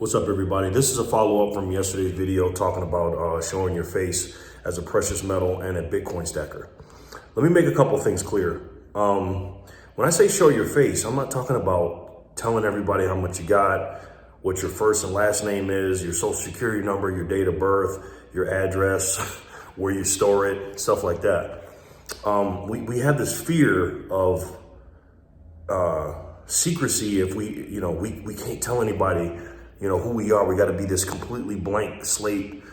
What's up, everybody? This is a follow-up from yesterday's video talking about showing your face as a precious metal and a Bitcoin stacker. Let me make a couple things clear. When I say show your face, I'm not talking about telling everybody how much you got, what your first and last name is, your social security number, your date of birth, your address, where you store it, stuff like that. We have this fear of secrecy if we can't tell anybody who we are. We got to be this completely blank slate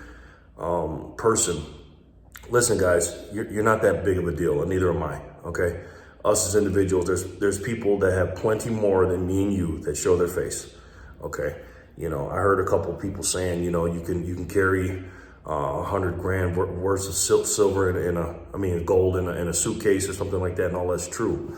person. Listen, guys, you're not that big of a deal, and neither am I. Okay, us as individuals, there's people that have plenty more than me and you that show their face. Okay, I heard a couple people saying, you can carry 100 grand worth of silver gold in a suitcase or something like that, and all that's true.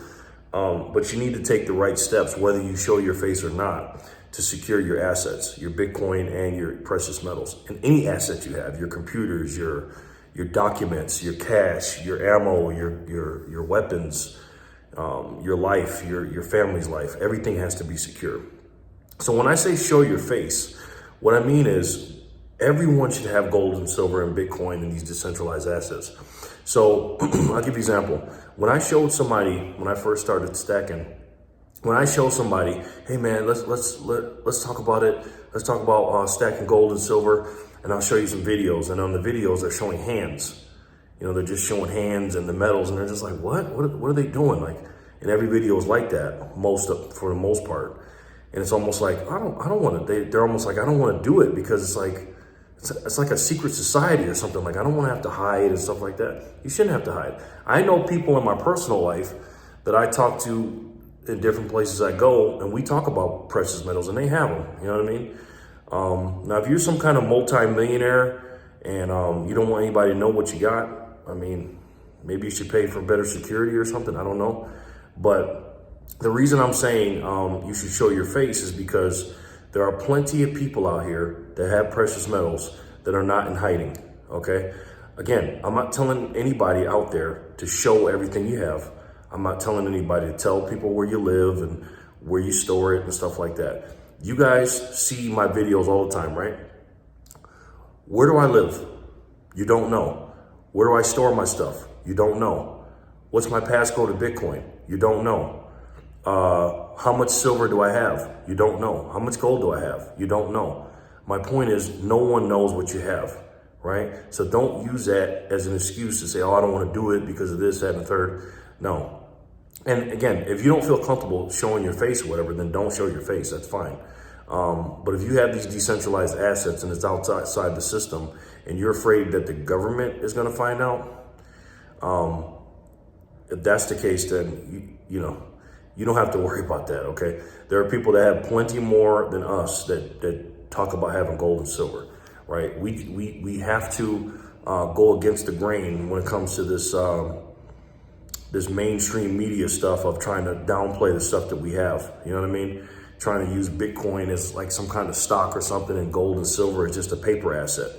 But you need to take the right steps, whether you show your face or not, to secure your assets, your Bitcoin and your precious metals, and any asset you have, your computers, your documents, your cash, your ammo, your weapons, your life, your family's life. Everything has to be secure. So when I say show your face, what I mean is everyone should have gold and silver and Bitcoin and these decentralized assets. So I'll give you an example. When I showed somebody, when I first started stacking, when I show somebody, hey man, let's talk about it. Let's talk about stacking gold and silver, and I'll show you some videos. And on the videos, they're showing hands. They're just showing hands and the metals, and they're just like, what are they doing? Like, and every video is like that, for the most part. And it's almost like I don't want to. They're almost like I don't want to do it because it's like a secret society or something. Like I don't want to have to hide and stuff like that. You shouldn't have to hide. I know people in my personal life that I talk to in different places I go, and we talk about precious metals, and they have them. You know what I mean? Now, if you're some kind of multi-millionaire and you don't want anybody to know what you got, maybe you should pay for better security or something. I don't know. But the reason I'm saying you should show your face is because there are plenty of people out here that have precious metals that are not in hiding, okay? Again, I'm not telling anybody out there to show everything you have. I'm not telling anybody to tell people where you live and where you store it and stuff like that. You guys see my videos all the time, right? Where do I live? You don't know. Where do I store my stuff? You don't know. What's my passcode to Bitcoin? You don't know. How much silver do I have? You don't know. How much gold do I have? You don't know. My point is, no one knows what you have, right? So don't use that as an excuse to say, oh, I don't want to do it because of this, that, and the third. No. And again, if you don't feel comfortable showing your face or whatever, then don't show your face. That's fine. But if you have these decentralized assets and it's outside the system and you're afraid that the government is going to find out, if that's the case, then you don't have to worry about that, okay? There are people that have plenty more than us that talk about having gold and silver, right? We have to go against the grain when it comes to this this mainstream media stuff of trying to downplay the stuff that we have. You know what I mean? Trying to use Bitcoin as like some kind of stock or something, and gold and silver is just a paper asset.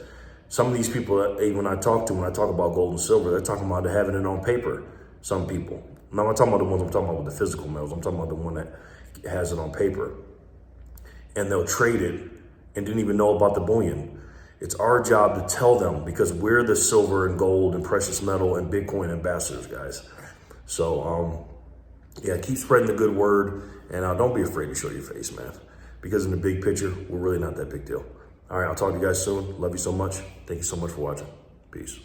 Some of these people, when I talk about gold and silver, they're talking about having it on paper. Some people. Now, I'm not talking about the ones I'm talking about with the physical metals. I'm talking about the one that has it on paper. And they'll trade it and didn't even know about the bullion. It's our job to tell them, because we're the silver and gold and precious metal and Bitcoin ambassadors, guys. So, yeah, keep spreading the good word, and don't be afraid to show your face, man. Because in the big picture, we're really not that big deal. All right, I'll talk to you guys soon. Love you so much. Thank you so much for watching. Peace.